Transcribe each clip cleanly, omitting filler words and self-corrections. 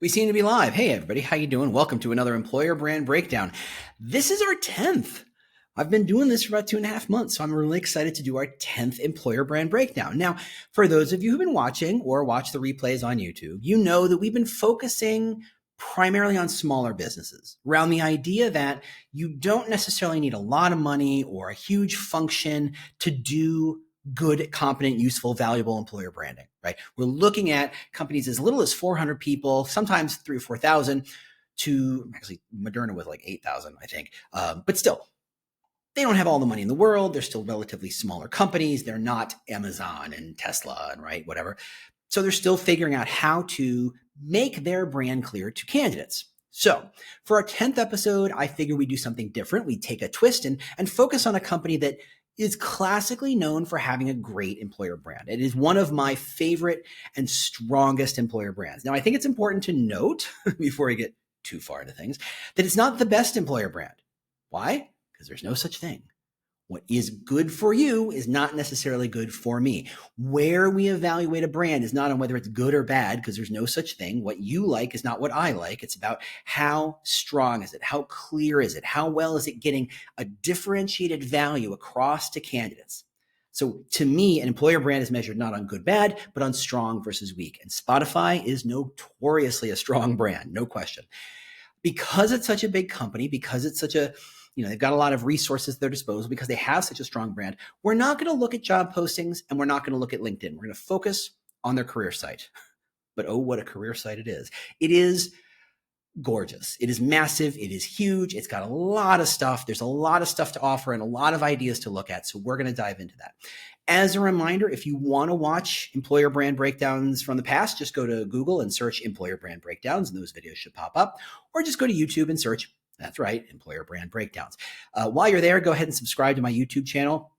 We seem to be live. Hey, everybody. How you doing? Welcome to another Employer Brand Breakdown. This is our 10th. I've been doing this for about 2.5 months, so I'm really excited to do our 10th Employer Brand Breakdown. Now, for those of you who've been watching or watch the replays on YouTube, you know that we've been focusing primarily on smaller businesses, around the idea that you don't necessarily need a lot of money or a huge function to do good, competent, useful, valuable employer branding, right? We're looking at companies as little as 400 people, sometimes 3,000 or 4,000, to actually Moderna with like 8,000, I think. But still, they don't have all the money in the world. They're still relatively smaller companies. They're not Amazon and Tesla and right, whatever. So they're still figuring out how to make their brand clear to candidates. So for our 10th episode, I figure we do something different. We take a twist and focus on a company that is classically known for having a great employer brand. It is one of my favorite and strongest employer brands. Now, I think it's important to note, before we get too far into things, that it's not the best employer brand. Why? Because there's no such thing. What is good for you is not necessarily good for me. Where we evaluate a brand is not on whether it's good or bad, because there's no such thing. What you like is not what I like. It's about how strong is it? How clear is it? How well is it getting a differentiated value across to candidates? So to me, an employer brand is measured not on good, bad, but on strong versus weak. And Spotify is notoriously a strong brand, no question. Because it's such a big company, because it's such a they've got a lot of resources at their disposal, because they have such a strong brand, we're not going to look at job postings and we're not going to look at LinkedIn. We're going to focus on their career site. But oh, what a career site it is. It is gorgeous. It is massive. It is huge. It's got a lot of stuff. There's a lot of stuff to offer and a lot of ideas to look at. So we're going to dive into that. As a reminder, if you want to watch employer brand breakdowns from the past, just go to Google and search employer brand breakdowns, and those videos should pop up. Or just go to YouTube and search, that's right, employer brand breakdowns. While you're there, go ahead and subscribe to my YouTube channel.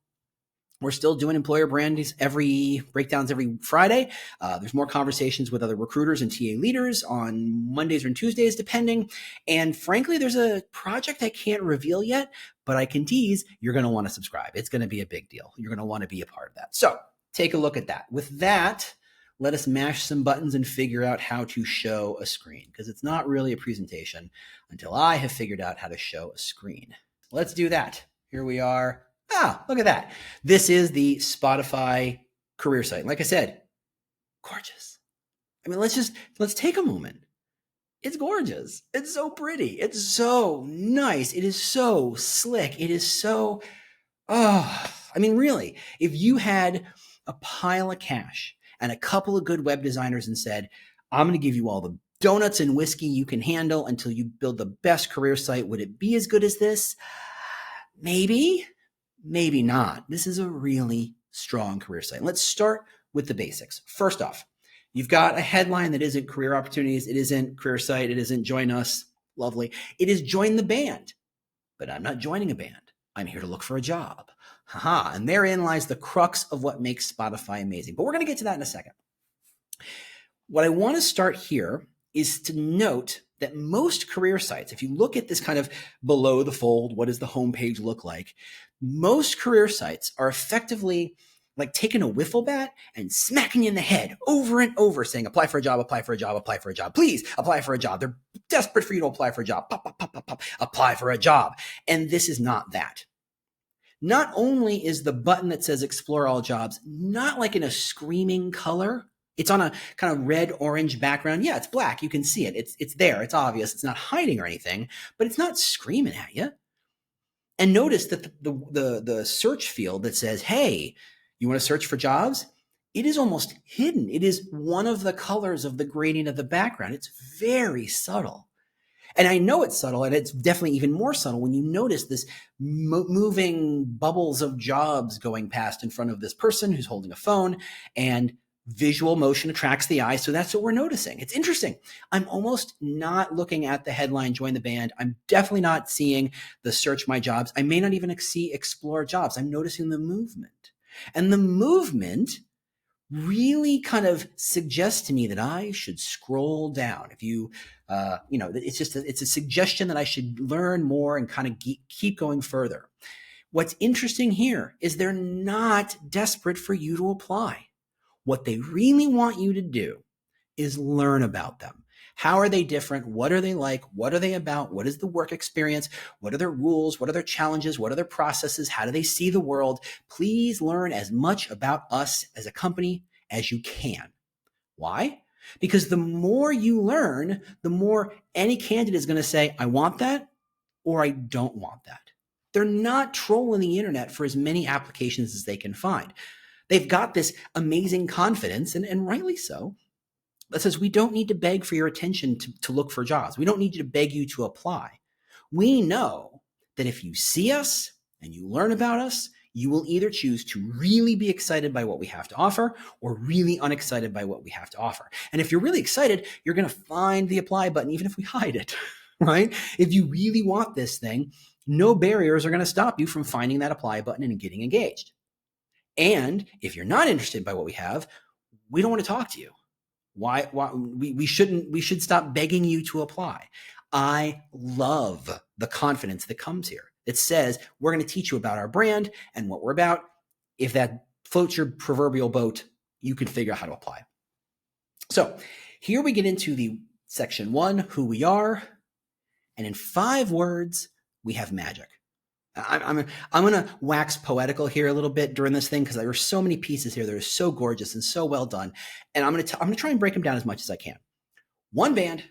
We're still doing employer breakdowns every Friday. There's more conversations with other recruiters and TA leaders on Mondays or Tuesdays, depending. And frankly, there's a project I can't reveal yet, but I can tease you're going to want to subscribe. It's going to be a big deal. You're going to want to be a part of that. So take a look at that. With that, let us mash some buttons and figure out how to show a screen, because it's not really a presentation until I have figured out how to show a screen. Let's do that. Here we are. Look at that. This is the Spotify career site. Like I said, gorgeous. I mean, let's take a moment. It's gorgeous. It's so pretty. It's so nice. It is so slick. It is so, really, if you had a pile of cash and a couple of good web designers and said, I'm going to give you all the donuts and whiskey you can handle until you build the best career site, would it be as good as this? Maybe. Maybe not. This is a really strong career site. Let's start with the basics. First off, you've got a headline that isn't career opportunities. It isn't career site. It isn't join us. Lovely. It is join the band. But I'm not joining a band. I'm here to look for a job. Haha. And therein lies the crux of what makes Spotify amazing. But we're going to get to that in a second. What I want to start here is to note that most career sites, if you look at this kind of below the fold, what does the homepage look like? Most career sites are effectively like taking a wiffle bat and smacking you in the head over and over, saying, apply for a job, apply for a job, apply for a job. Please apply for a job. They're desperate for you to apply for a job. Pop, pop, pop, pop, pop. Apply for a job. And this is not that. Not only is the button that says explore all jobs not like in a screaming color, it's on a kind of red-orange background. Yeah, it's black. You can see it. It's there. It's obvious. It's not hiding or anything, but it's not screaming at you. And notice that the search field that says, hey, you want to search for jobs? It is almost hidden. It is one of the colors of the gradient of the background. It's very subtle. And I know it's subtle, and it's definitely even more subtle when you notice this moving bubbles of jobs going past in front of this person who's holding a phone, and visual motion attracts the eye. So that's what we're noticing. It's interesting. I'm almost not looking at the headline, join the band. I'm definitely not seeing the search my jobs. I may not even see explore jobs. I'm noticing the movement. And the movement really kind of suggests to me that I should scroll down. If you, it's a suggestion that I should learn more and kind of keep going further. What's interesting here is they're not desperate for you to apply. What they really want you to do is learn about them. How are they different? What are they like? What are they about? What is the work experience? What are their rules? What are their challenges? What are their processes? How do they see the world? Please learn as much about us as a company as you can. Why? Because the more you learn, the more any candidate is going to say, I want that or I don't want that. They're not trolling the internet for as many applications as they can find. They've got this amazing confidence, and rightly so, that says we don't need to beg for your attention to look for jobs. We don't need to beg you to apply. We know that if you see us and you learn about us, you will either choose to really be excited by what we have to offer or really unexcited by what we have to offer. And if you're really excited, you're going to find the apply button, even if we hide it, right? If you really want this thing, no barriers are going to stop you from finding that apply button and getting engaged. And if you're not interested by what we have, we don't want to talk to you. Why we should stop begging you to apply. I love the confidence that comes here. It says we're going to teach you about our brand and what we're about. If that floats your proverbial boat, you can figure out how to apply. So here we get into the section 1, who we are. And in 5 words, we have magic. I'm going to wax poetical here a little bit during this thing because there are so many pieces here that are so gorgeous and so well done. And I'm going to try and break them down as much as I can. 1 band,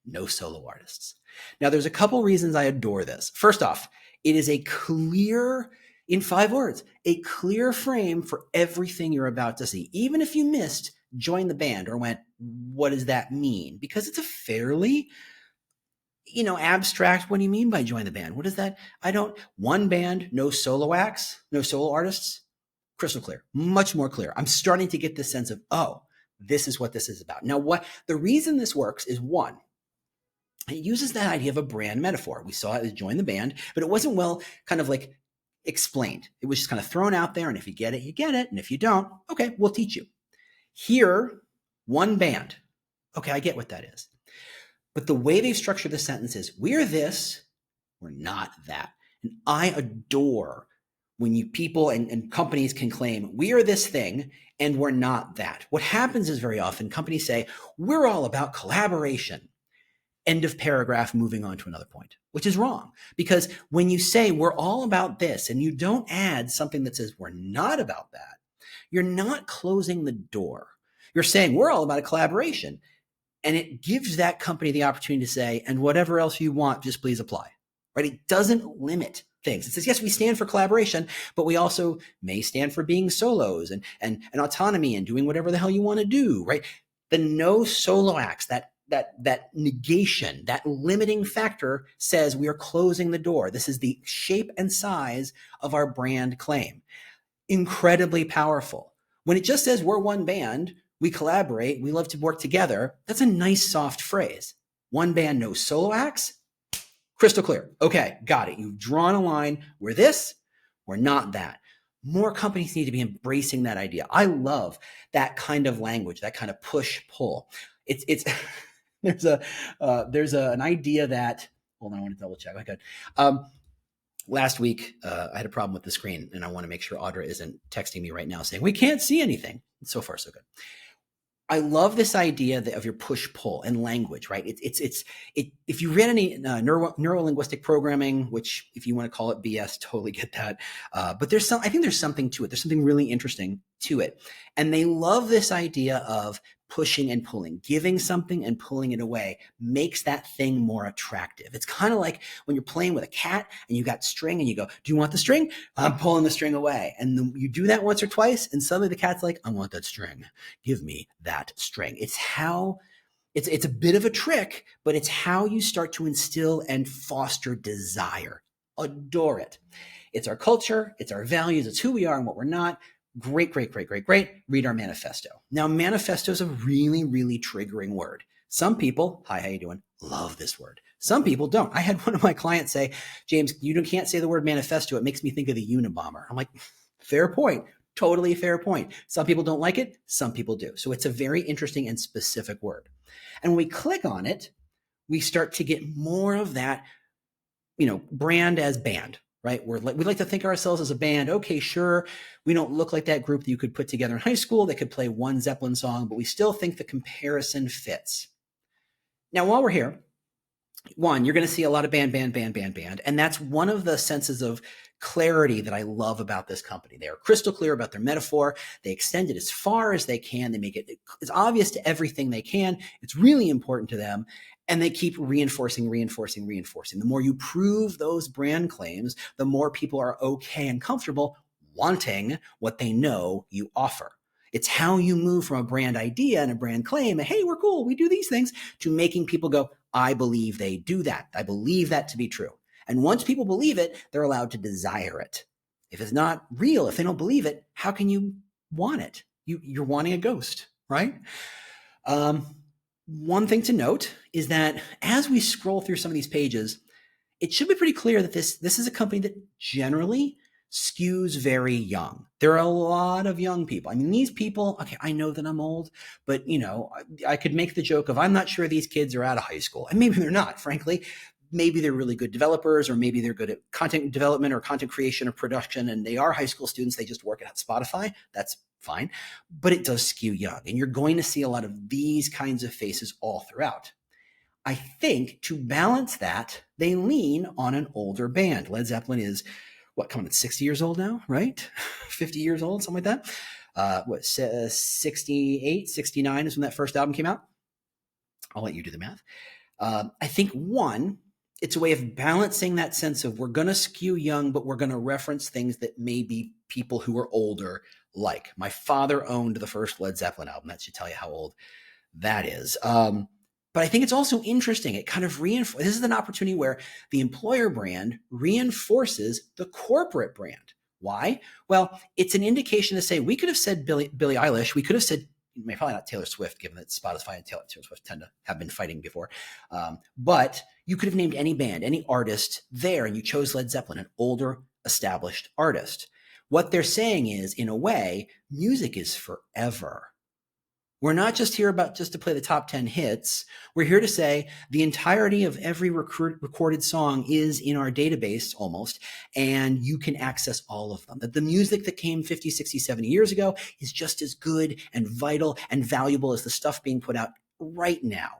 no solo artists. Now, there's a couple reasons I adore this. First off, it is a clear, in 5 words, a clear frame for everything you're about to see. Even if you missed join the band or went, what does that mean? Because it's a fairly abstract. What do you mean by join the band? What is that? 1 band, no solo acts, no solo artists. Crystal clear, much more clear. I'm starting to get this sense of, oh, this is what this is about. Now, the reason this works is 1, it uses that idea of a brand metaphor. We saw it as join the band, but it wasn't well kind of like explained. It was just kind of thrown out there. And if you get it, you get it. And if you don't, okay, we'll teach you. Here, 1 band. Okay, I get what that is. But the way they've structured the sentence is, we're this, we're not that. And I adore when people and companies can claim, we are this thing and we're not that. What happens is very often companies say, we're all about collaboration. End of paragraph, moving on to another point, which is wrong. Because when you say we're all about this and you don't add something that says we're not about that, you're not closing the door. You're saying we're all about a collaboration. And it gives that company the opportunity to say, and whatever else you want, just please apply, right? It doesn't limit things. It says, yes, we stand for collaboration, but we also may stand for being solos and autonomy and doing whatever the hell you want to do, right? The no solo acts, that negation, that limiting factor says we are closing the door. This is the shape and size of our brand claim. Incredibly powerful. When it just says we're 1 band, we collaborate, we love to work together, that's a nice soft phrase. 1 band, no solo acts, crystal clear. Okay, got it. You've drawn a line. We're this, we're not that. More companies need to be embracing that idea. I love that kind of language, that kind of push-pull. It's there's an idea that, hold on, I want to double check. Okay. Last week, I had a problem with the screen, and I want to make sure Audra isn't texting me right now saying, we can't see anything. So far, so good. I love this idea of your push-pull and language, right? If you read any neuro-linguistic programming, which if you want to call it BS, totally get that. But I think there's something to it. There's something really interesting to it. And they love this idea of pushing and pulling, giving something and pulling it away makes that thing more attractive. It's kind of like when you're playing with a cat and you got string and you go, do you want the string? I'm pulling the string away. And then you do that once or twice and suddenly the cat's like, I want that string. Give me that string. It's a bit of a trick, but it's how you start to instill and foster desire. Adore it. It's our culture. It's our values. It's who we are and what we're not. Great. Read our manifesto. Now, manifesto is a really, really triggering word. Some people, hi, how you doing? Love this word. Some people don't. I had one of my clients say, James, you can't say the word manifesto. It makes me think of the Unabomber. I'm like, fair point. Totally fair point. Some people don't like it. Some people do. So it's a very interesting and specific word. And when we click on it, we start to get more of that, brand as band. Right? We like to think of ourselves as a band. Okay, sure. We don't look like that group that you could put together in high school that could play one Zeppelin song, but we still think the comparison fits. Now, while we're here, one, you're going to see a lot of band, band, band, band, band. And that's one of the senses of clarity that I love about this company. They are crystal clear about their metaphor. They extend it as far as they can. They make it as obvious to everything they can. It's really important to them. And they keep reinforcing, reinforcing, reinforcing. The more you prove those brand claims, the more people are okay and comfortable wanting what they know you offer. It's how you move from a brand idea and a brand claim, hey, we're cool, we do these things, to making people go, I believe they do that. I believe that to be true. And once people believe it, they're allowed to desire it. If it's not real, if they don't believe it, how can you want it? You're wanting a ghost, right? One thing to note is that as we scroll through some of these pages, it should be pretty clear that this is a company that generally skews very young. There are a lot of young people. I mean, these people, okay, I know that I'm old, but I could make the joke of, I'm not sure these kids are out of high school. And maybe they're not, frankly. Maybe they're really good developers, or maybe they're good at content development or content creation or production, and they are high school students. They just work at Spotify. That's fine. But it does skew young. And you're going to see a lot of these kinds of faces all throughout. I think to balance that, they lean on an older band. Led Zeppelin is, coming at 60 years old now, right? 50 years old, something like that. 68, 69 is when that first album came out. I'll let you do the math. I think one, it's a way of balancing that sense of we're going to skew young, but we're going to reference things that maybe people who are older like. My father owned the first Led Zeppelin album. That should tell you how old that is. But I think it's also interesting. It kind of reinforces. This is an opportunity where the employer brand reinforces the corporate brand. Why? Well, it's an indication to say we could have said Billie Eilish. We could have said, probably not Taylor Swift, given that Spotify and Taylor Swift tend to have been fighting before. But you could have named any band, any artist there, and you chose Led Zeppelin, an older, established artist. What they're saying is, in a way, music is forever. We're not just here just to play the top 10 hits. We're here to say the entirety of every recorded song is in our database almost, and you can access all of them. That the music that came 50, 60, 70 years ago is just as good and vital and valuable as the stuff being put out right now.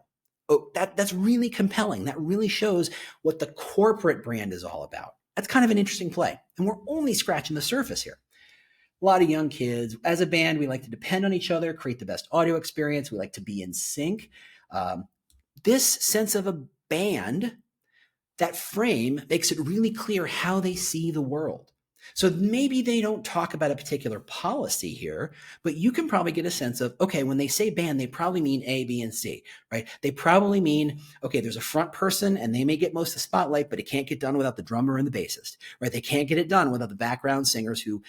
Oh, that's really compelling. That really shows what the corporate brand is all about. That's kind of an interesting play. And we're only scratching the surface here. A lot of young kids. As a band, we like to depend on each other, create the best audio experience. We like to be in sync. This sense of a band, that frame makes it really clear how they see the world. So maybe they don't talk about a particular policy here, but you can probably get a sense of, okay, when they say band, they probably mean A, B, and C, right? They probably mean, okay, there's a front person and they may get most of the spotlight, but it can't get done without the drummer and the bassist, right? They can't get it done without the background singers who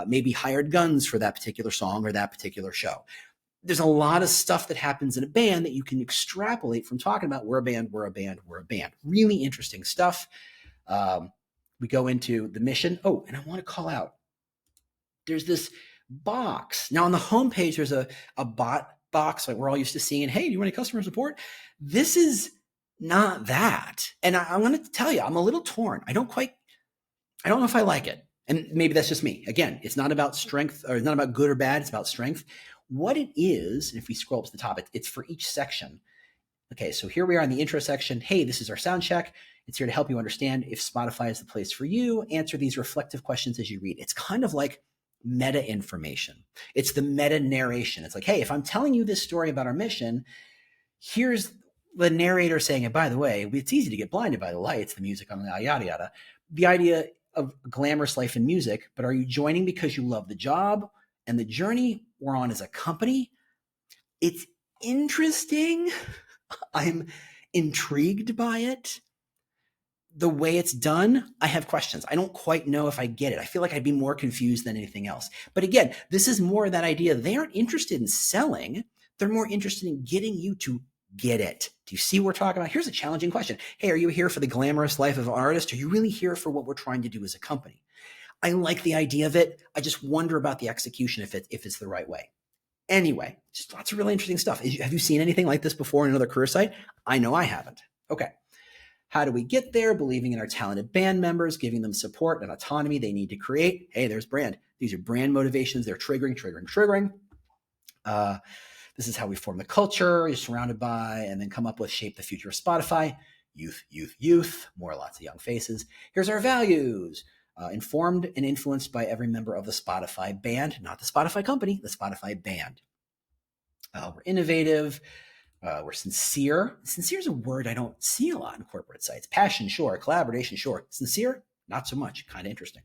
maybe hired guns for that particular song or that particular show. There's a lot of stuff that happens in a band that you can extrapolate from talking about we're a band, we're a band, we're a band. Really interesting stuff. We go into the mission. Oh, and I want to call out, there's this box. Now on the homepage, there's a bot box like we're all used to seeing. Hey, do you want any customer support? This is not that. And I'm going to tell you, I'm a little torn. I don't know if I like it. And maybe that's just me. Again, it's not about strength, or it's not about good or bad. It's about strength. What it is, if we scroll up to the top, it's for each section. Okay, so here we are in the intro section. Hey, this is our sound check. It's here to help you understand if Spotify is the place for you. Answer these reflective questions as you read. It's kind of like meta information. It's the meta narration. It's like, hey, if I'm telling you this story about our mission, here's the narrator saying, and by the way, it's easy to get blinded by the lights, the music, yada, yada. The idea of a glamorous life in music, but are you joining because you love the job and the journey we're on as a company? It's interesting. I'm intrigued by it. The way it's done, I have questions. I don't quite know if I get it. I feel like I'd be more confused than anything else. But again, this is more that idea. They aren't interested in selling. They're more interested in getting you to get it. Do you see what we're talking about? Here's a challenging question. Hey, are you here for the glamorous life of an artist? Are you really here for what we're trying to do as a company? I like the idea of it. I just wonder about the execution if it's the right way. Anyway, just lots of really interesting stuff. Have you seen anything like this before in another career site? I know I haven't. Okay. How do we get there? Believing in our talented band members, giving them support and autonomy they need to create. Hey, there's brand. These are brand motivations. They're triggering. This is how we form the culture you're surrounded by, and then come up with shape the future of Spotify. Youth, youth, youth, more lots of young faces. Here's our values. Informed and influenced by every member of the Spotify band, not the Spotify company, the Spotify band. We're innovative. We're sincere. Sincere is a word I don't see a lot in corporate sites. Passion, sure. Collaboration, sure. Sincere, not so much. Kind of interesting.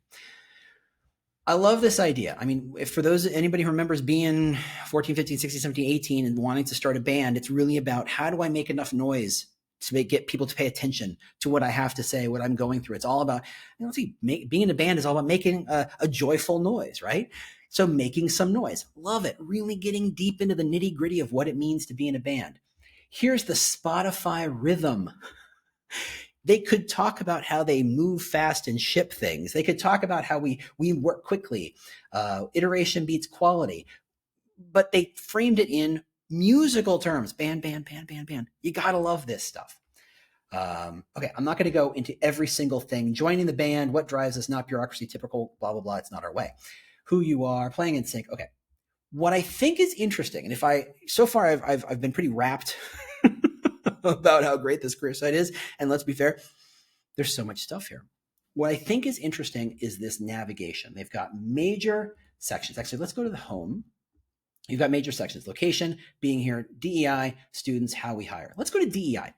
I love this idea. I mean, if for anybody who remembers being 14, 15, 16, 17, 18 and wanting to start a band, it's really about how do I make enough noise to get people to pay attention to what I have to say, what I'm going through. It's all about, being in a band is all about making a joyful noise, right? So making some noise. Love it. Really getting deep into the nitty gritty of what it means to be in a band. Here's the Spotify rhythm. They could talk about how they move fast and ship things. They could talk about how we work quickly. Iteration beats quality. But they framed it in musical terms. Band, band, band, band, band. You got to love this stuff. Okay, I'm not going to go into every single thing. Joining the band, what drives us, not bureaucracy, typical, blah, blah, blah. It's not our way. Who you are, playing in sync. Okay. What I think is interesting, and so far I've been pretty rapt about how great this career site is. And let's be fair, there's so much stuff here. What I think is interesting is this navigation. They've got major sections. Actually, let's go to the home. You've got major sections: location, being here, DEI, students, how we hire. Let's go to DEI.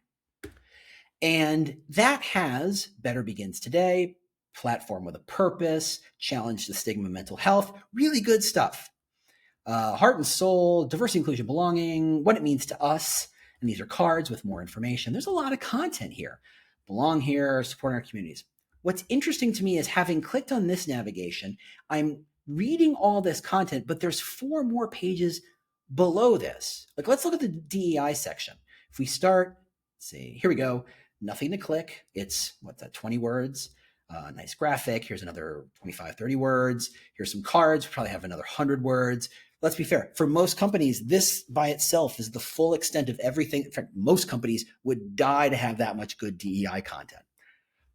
And that has Better Begins Today, platform with a purpose, challenge the stigma of mental health, really good stuff. Heart and soul, diversity, inclusion, belonging, what it means to us. And these are cards with more information. There's a lot of content here. Belong here, supporting our communities. What's interesting to me is, having clicked on this navigation, I'm reading all this content, but there's 4 more pages below this. Like, let's look at the DEI section. If we start, see, here we go. Nothing to click. It's, 20 words. Nice graphic. Here's another 25, 30 words. Here's some cards. We probably have another 100 words. Let's be fair. For most companies, this by itself is the full extent of everything. In fact, most companies would die to have that much good DEI content.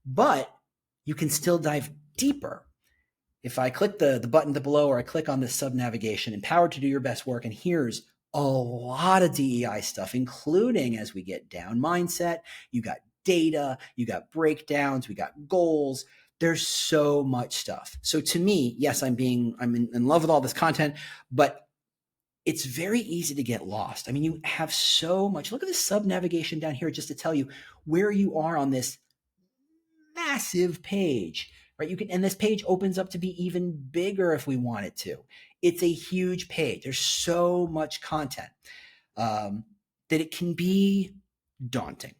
But you can still dive deeper. If I click the button below, or I click on this sub-navigation, empowered to do your best work, and here's a lot of DEI stuff, including, as we get down, mindset. You got data, you got breakdowns, we got goals. There's so much stuff. So to me, yes, I'm in love with all this content, but it's very easy to get lost. I mean, you have so much. Look at the sub-navigation down here just to tell you where you are on this massive page, right? And this page opens up to be even bigger if we want it to. It's a huge page. There's so much content that it can be daunting.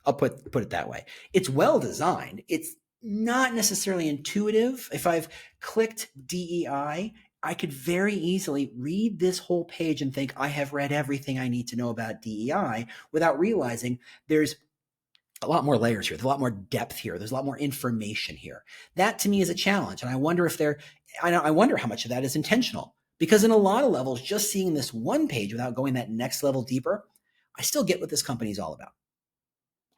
I'll put it that way. It's well designed. It's not necessarily intuitive. If I've clicked DEI, I could very easily read this whole page and think I have read everything I need to know about DEI, without realizing there's a lot more layers here. There's a lot more depth here. There's a lot more information here. That to me is a challenge. And I wonder I wonder how much of that is intentional, because in a lot of levels, just seeing this one page without going that next level deeper, I still get what this company is all about.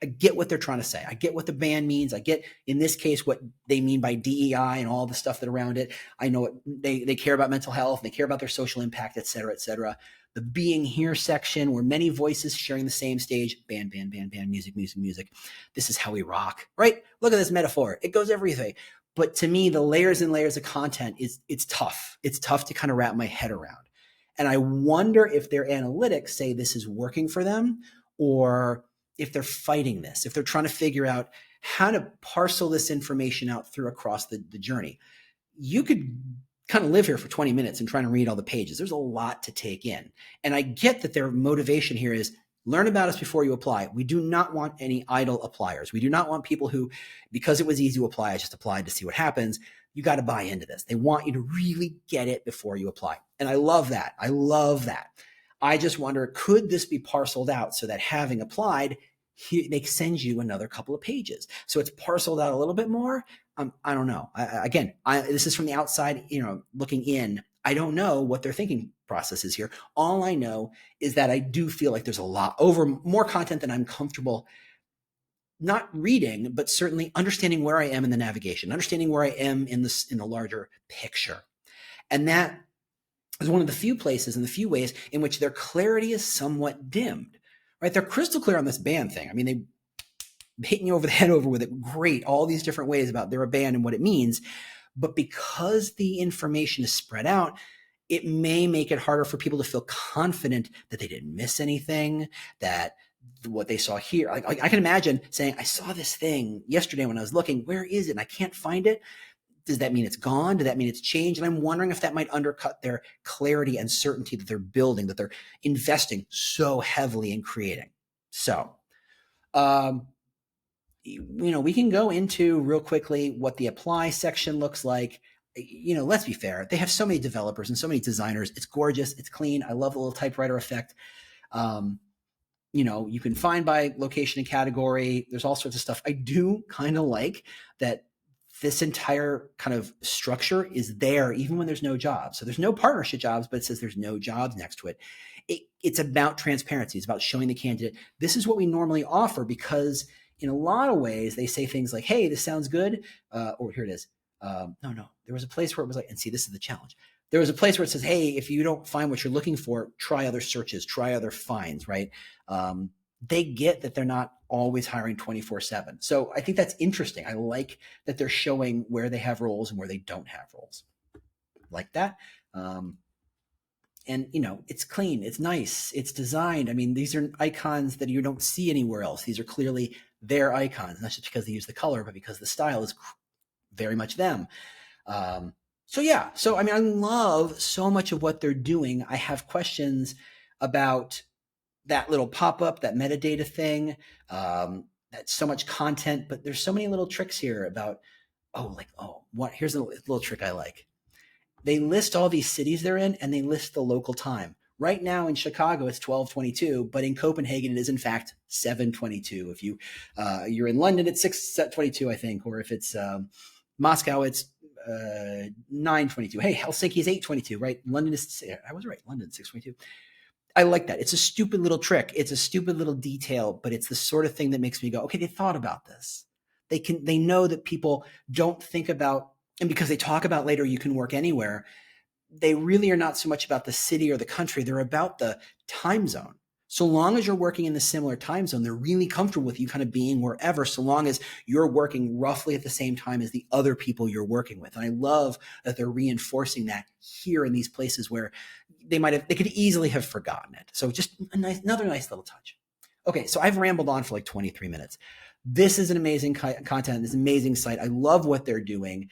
I get what they're trying to say. I get what the band means. I get, in this case, what they mean by DEI and all the stuff that around it. I know what they care about: mental health. They care about their social impact, et cetera, et cetera. The being here section, where many voices sharing the same stage. Band, band, band, band, music, music, music. This is how we rock, right? Look at this metaphor. It goes everything. But to me, the layers and layers of content it's tough. It's tough to kind of wrap my head around. And I wonder if their analytics say this is working for them, or if they're fighting this, if they're trying to figure out how to parcel this information out across the journey. You could kind of live here for 20 minutes and trying to read all the pages. There's a lot to take in. And I get that their motivation here is learn about us before you apply. We do not want any idle appliers. We do not want people who, because it was easy to apply, I just applied to see what happens. You got to buy into this. They want you to really get it before you apply. And I love that. I love that. I just wonder, could this be parceled out so that, having applied, they send you another couple of pages, so it's parceled out a little bit more? I don't know. This is from the outside, looking in. I don't know what their thinking process is here. All I know is that I do feel like there's more content than I'm comfortable not reading, but certainly understanding where I am in the navigation, understanding where I am in the larger picture. And that is one of the few places and the few ways in which their clarity is somewhat dimmed, right? They're crystal clear on this band thing. I mean, they hitting you over the head over with it. Great. All these different ways about they're a band and what it means. But because the information is spread out, it may make it harder for people to feel confident that they didn't miss anything, that what they saw here. Like I can imagine saying, I saw this thing yesterday when I was looking, where is it? And I can't find it. Does that mean it's gone? Does that mean it's changed? And I'm wondering if that might undercut their clarity and certainty that they're building, that they're investing so heavily in creating. So, we can go into real quickly what the apply section looks like. Let's be fair. They have so many developers and so many designers. It's gorgeous. It's clean. I love the little typewriter effect. You can find by location and category. There's all sorts of stuff. I do kind of like that this entire kind of structure is there even when there's no jobs. So there's no partnership jobs, but it says there's no jobs next to it. It's about transparency. It's about showing the candidate, this is what we normally offer, because in a lot of ways they say things like, hey, this sounds good. Or here it is. No. There was a place where it was like, and see, this is the challenge. There was a place where it says, hey, if you don't find what you're looking for, try other searches, try other finds, right? They get that they're not always hiring 24/7. So I think that's interesting. I like that they're showing where they have roles and where they don't have roles. Like that. And it's clean, it's nice, it's designed. I mean, these are icons that you don't see anywhere else. These are clearly their icons, not just because they use the color, but because the style is very much them. So I love so much of what they're doing. I have questions about that little pop-up, that metadata thing. That's so much content, but there's so many little tricks here about, here's a little trick I like. They list all these cities they're in and they list the local time. Right now in Chicago, it's 12:22, but in Copenhagen, it is in fact 7:22. If you're in London, it's 6:22, I think, or if it's Moscow, it's 9:22. Hey, Helsinki is 8:22, right? London is, I was right, London 6:22. I like that. It's a stupid little trick. It's a stupid little detail, but it's the sort of thing that makes me go, okay, they thought about this. They know that people don't think about, and because they talk about later, you can work anywhere. They really are not so much about the city or the country. They're about the time zone. So long as you're working in the similar time zone, they're really comfortable with you kind of being wherever, so long as you're working roughly at the same time as the other people you're working with. And I love that they're reinforcing that here in these places where they could easily have forgotten it. So just another nice little touch. Okay, so I've rambled on for like 23 minutes. This is an amazing content, this amazing site. I love what they're doing.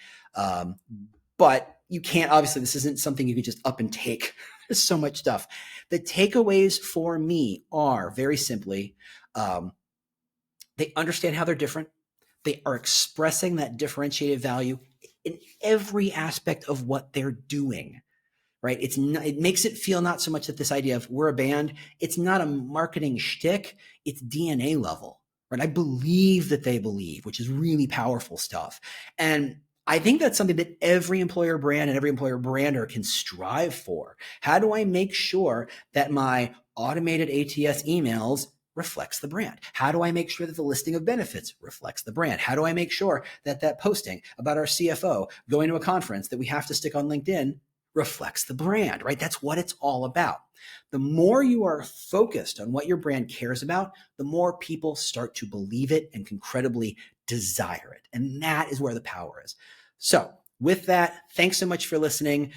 But you can't, obviously, this isn't something you can just up and take. There's so much stuff. The takeaways for me are very simply, they understand how they're different. They are expressing that differentiated value in every aspect of what they're doing, right? It makes it feel not so much that this idea of we're a band, it's not a marketing shtick, it's DNA level, right? I believe that they believe, which is really powerful stuff. And I think that's something that every employer brand and every employer brander can strive for. How do I make sure that my automated ATS emails reflects the brand? How do I make sure that the listing of benefits reflects the brand? How do I make sure that that posting about our CFO going to a conference that we have to stick on LinkedIn reflects the brand, right? That's what it's all about. The more you are focused on what your brand cares about, the more people start to believe it and can credibly desire it. And that is where the power is. So with that, thanks so much for listening.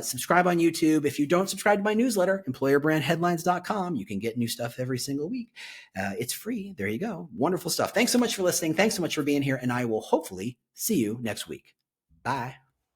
Subscribe on YouTube. If you don't subscribe to my newsletter, employerbrandheadlines.com, you can get new stuff every single week. It's free. There you go. Wonderful stuff. Thanks so much for listening. Thanks so much for being here. And I will hopefully see you next week. Bye.